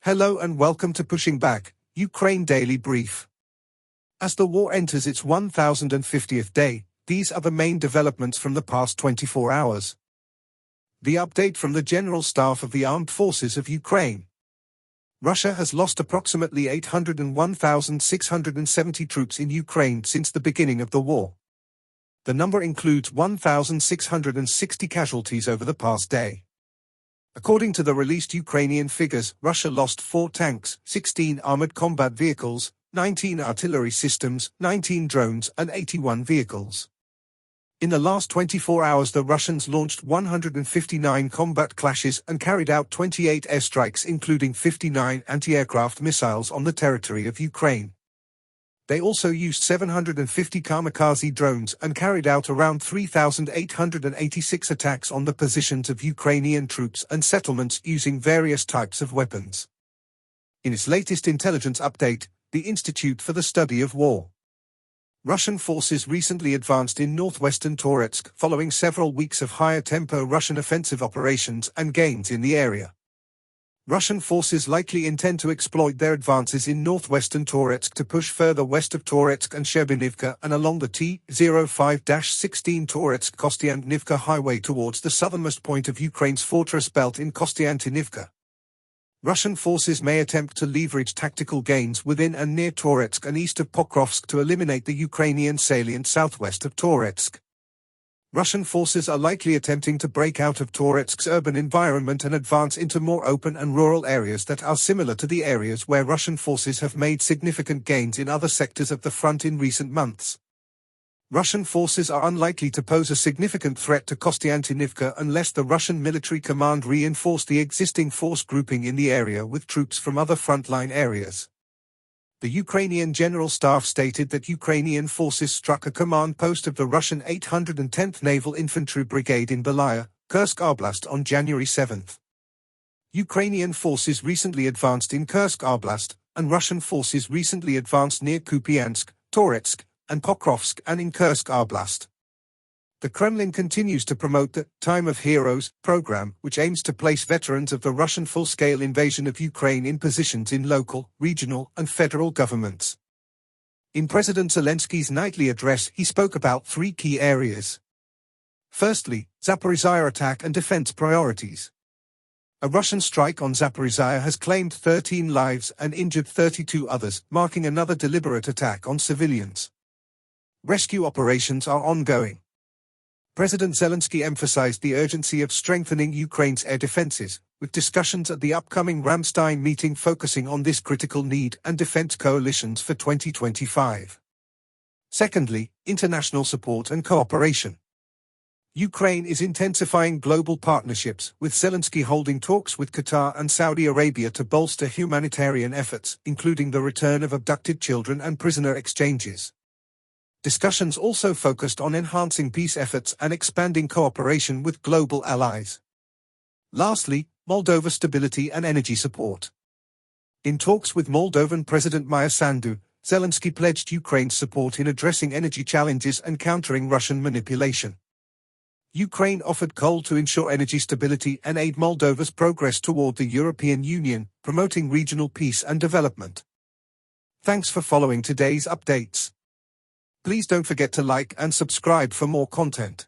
Hello and welcome to Pushing Back, Ukraine Daily Brief. As the war enters its 1050th day, these are the main developments from the past 24 hours. The update from the General Staff of the Armed Forces of Ukraine. Russia has lost approximately 801,670 troops in Ukraine since the beginning of the war. The number includes 1,660 casualties over the past day. According to the released Ukrainian figures, Russia lost 4 tanks, 16 armored combat vehicles, 19 artillery systems, 19 drones, and 81 vehicles. In the last 24 hours, the Russians launched 159 combat clashes and carried out 28 airstrikes, including 59 anti-aircraft missiles on the territory of Ukraine. They also used 750 kamikaze drones and carried out around 3,886 attacks on the positions of Ukrainian troops and settlements using various types of weapons. In its latest intelligence update, the Institute for the Study of War. Russian forces recently advanced in northwestern Toretsk following several weeks of higher-tempo Russian offensive operations and gains in the area. Russian forces likely intend to exploit their advances in northwestern Toretsk to push further west of Toretsk and Shebinivka and along the T-05-16 Toretsk-Kostiantynivka highway towards the southernmost point of Ukraine's fortress belt in Kostiantynivka. Russian forces may attempt to leverage tactical gains within and near Toretsk and east of Pokrovsk to eliminate the Ukrainian salient southwest of Toretsk. Russian forces are likely attempting to break out of Toretsk's urban environment and advance into more open and rural areas that are similar to the areas where Russian forces have made significant gains in other sectors of the front in recent months. Russian forces are unlikely to pose a significant threat to Kostiantynivka unless the Russian military command reinforce the existing force grouping in the area with troops from other frontline areas. The Ukrainian General Staff stated that Ukrainian forces struck a command post of the Russian 810th Naval Infantry Brigade in Belaya, Kursk Oblast on January 7. Ukrainian forces recently advanced in Kursk Oblast, and Russian forces recently advanced near Kupiansk, Toretsk, and Pokrovsk and in Kursk Oblast. The Kremlin continues to promote the Time of Heroes program, which aims to place veterans of the Russian full-scale invasion of Ukraine in positions in local, regional, and federal governments. In President Zelensky's nightly address, he spoke about 3 key areas. Firstly, Zaporizhzhia attack and defense priorities. A Russian strike on Zaporizhzhia has claimed 13 lives and injured 32 others, marking another deliberate attack on civilians. Rescue operations are ongoing. President Zelensky emphasized the urgency of strengthening Ukraine's air defenses, with discussions at the upcoming Ramstein meeting focusing on this critical need and defense coalitions for 2025. Secondly, international support and cooperation. Ukraine is intensifying global partnerships, with Zelensky holding talks with Qatar and Saudi Arabia to bolster humanitarian efforts, including the return of abducted children and prisoner exchanges. Discussions also focused on enhancing peace efforts and expanding cooperation with global allies. Lastly, Moldova stability and energy support. In talks with Moldovan President Maya Sandu, Zelensky pledged Ukraine's support in addressing energy challenges and countering Russian manipulation. Ukraine offered coal to ensure energy stability and aid Moldova's progress toward the European Union, promoting regional peace and development. Thanks for following today's updates. Please don't forget to like and subscribe for more content.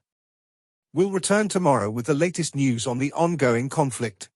We'll return tomorrow with the latest news on the ongoing conflict.